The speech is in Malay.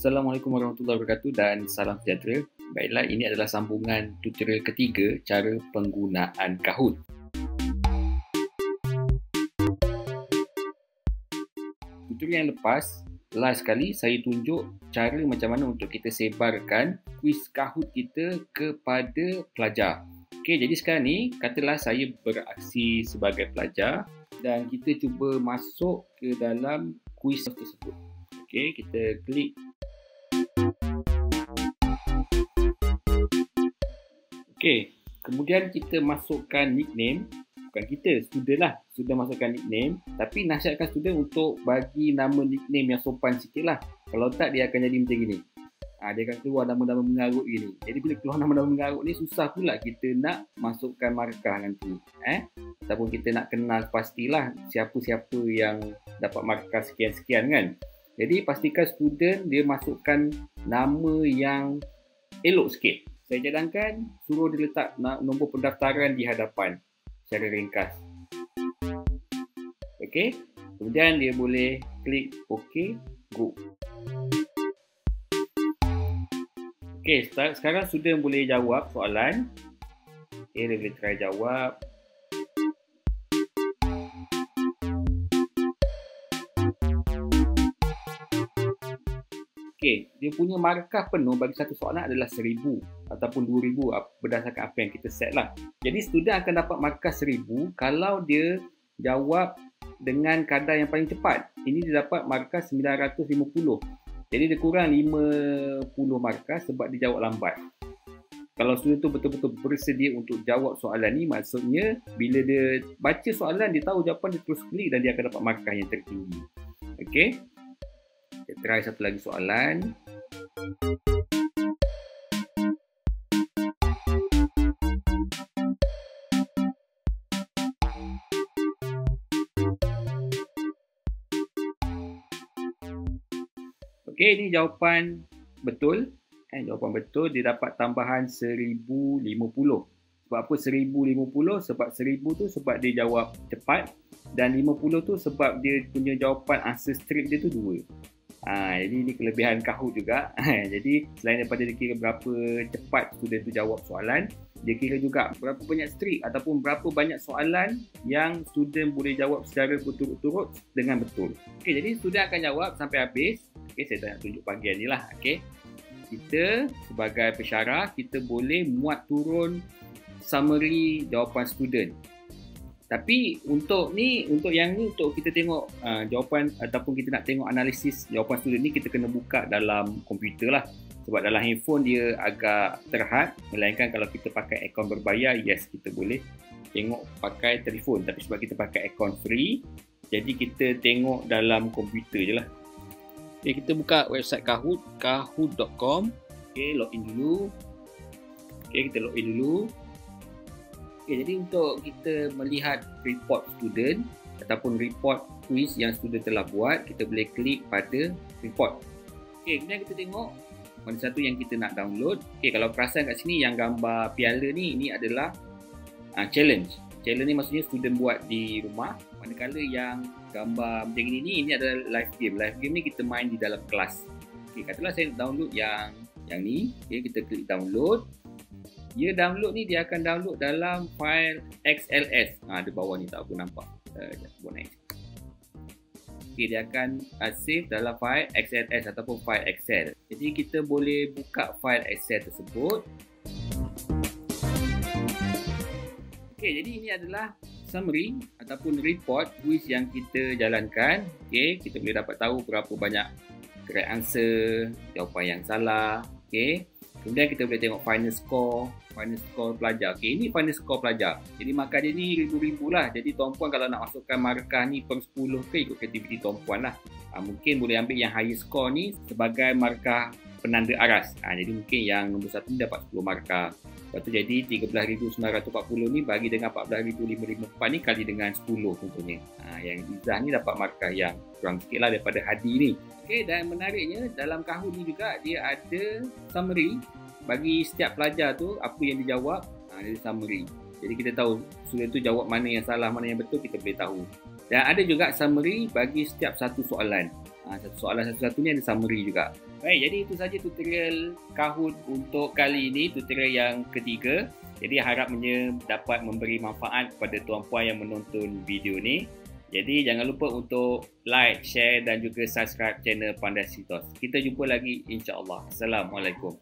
Assalamualaikum warahmatullahi wabarakatuh dan salam sejahtera. Baiklah, ini adalah sambungan tutorial ketiga cara penggunaan Kahoot. Tutorial yang lepas, last sekali saya tunjuk cara macam mana untuk kita sebarkan kuis Kahoot kita kepada pelajar. Okey, jadi sekarang ni katalah saya beraksi sebagai pelajar dan kita cuba masuk ke dalam kuis tersebut. Okey, kita klik. Okey, kemudian kita masukkan nickname. Bukan kita, student lah. Student masukkan nickname. Tapi nasihatkan student untuk bagi nama nickname yang sopan sikit lah. Kalau tak, dia akan jadi macam gini. Dia akan keluar nama-nama mengarut gini. Jadi bila keluar nama-nama mengarut ni, susah pula kita nak masukkan markah nanti. Ataupun kita nak kenal pastilah siapa-siapa yang dapat markah sekian-sekian kan. Jadi pastikan student dia masukkan nama yang elok sikit. Saya cadangkan suruh dia letak nombor pendaftaran di hadapan secara ringkas. Okey. Kemudian dia boleh klik OK, go. Okey, sekarang student boleh jawab soalan. Okey, dia boleh try jawab. Okey, dia punya markah penuh bagi satu soalan adalah 1000 ataupun 2000 berdasarkan apa yang kita set lah. Jadi student akan dapat markah 1000 kalau dia jawab dengan kadar yang paling cepat. Ini dia dapat markah 950. Jadi dia kurang 50 markah sebab dia jawab lambat. Kalau student tu betul-betul bersedia untuk jawab soalan ni, maksudnya bila dia baca soalan, dia tahu jawapan, dia terus klik dan dia akan dapat markah yang tertinggi. Okey. Kita try satu lagi soalan. Okey, ini jawapan betul. Jawapan betul, dia dapat tambahan 1050. Sebab apa 1050? Sebab 1000 tu sebab dia jawab cepat dan 50 tu sebab dia punya jawapan answer straight dia tu 2. Jadi ini kelebihan Kahoot juga. Jadi selain daripada dia kira berapa cepat student tu jawab soalan, dia kira juga berapa banyak straight ataupun berapa banyak soalan yang student boleh jawab secara berturut-turut dengan betul. Okey, jadi student akan jawab sampai habis. Okey, saya tak nak tunjuk bahagian ni lah. Okey. Kita sebagai pensyarah, kita boleh muat turun summary jawapan student. Tapi untuk yang ni untuk kita tengok jawapan ataupun kita nak tengok analisis jawapan student ni, kita kena buka dalam komputer lah. Sebab dalam handphone dia agak terhad. Melainkan kalau kita pakai akaun berbayar, yes kita boleh tengok pakai telefon. Tapi sebab kita pakai akaun free, jadi kita tengok dalam komputer je lah. Okay, kita buka website Kahoot, kahoot.com. Okay, login dulu. Okay, kita login dulu. Okay, jadi untuk kita melihat report student ataupun report quiz yang student telah buat, kita boleh klik pada report. Okay, kemudian kita tengok mana satu yang kita nak download. Okay, kalau perasan kat sini yang gambar piala ni, ini adalah challenge. Challenge ni maksudnya student buat di rumah. Manakala yang gambar macam ini adalah live game. Live game ni kita main di dalam kelas. Okay, katalah saya nak download yang ni. Okay, kita klik download. Dia download ni, dia akan download dalam file XLS. Di bawah ni tak apa nampak. Buat naik. Okay, dia akan save dalam file XLS ataupun file Excel. Jadi kita boleh buka file Excel tersebut. Okay, jadi ini adalah summary ataupun report quiz yang kita jalankan. Okay, kita boleh dapat tahu berapa banyak correct answer, jawapan yang salah. Okay. Kemudian kita boleh tengok final score pelajar. Okey, ini final score pelajar. Jadi markah dia ni ribu-ribu lah. Jadi tuan-puan kalau nak masukkan markah ni per 10 ke, ikut aktiviti tuan-puan lah. Mungkin boleh ambil yang higher score ni sebagai markah penanda aras. Jadi mungkin yang nombor 1 ni dapat 10 markah. Lepas tu jadi 13,940 ni bagi dengan 14,554 ni kali dengan 10 contohnya. Yang Izzah ni dapat markah yang kurang sikit lah daripada Hadi ni. Okey, dan menariknya dalam Kahoot ni juga dia ada summary bagi setiap pelajar tu apa yang dia jawab. Dia ada summary. Jadi kita tahu student tu jawab mana yang salah, mana yang betul, kita boleh tahu. Dan ada juga summary bagi setiap satu soalan. Satu soalan satu-satu ni ada summary juga. Baik, jadi itu saja tutorial Kahoot untuk kali ini, tutorial yang ketiga. Jadi harapnya dapat memberi manfaat kepada tuan-puan yang menonton video ni. Jadi jangan lupa untuk like, share dan juga subscribe channel Pandai Sitos. Kita jumpa lagi insya-Allah. Assalamualaikum.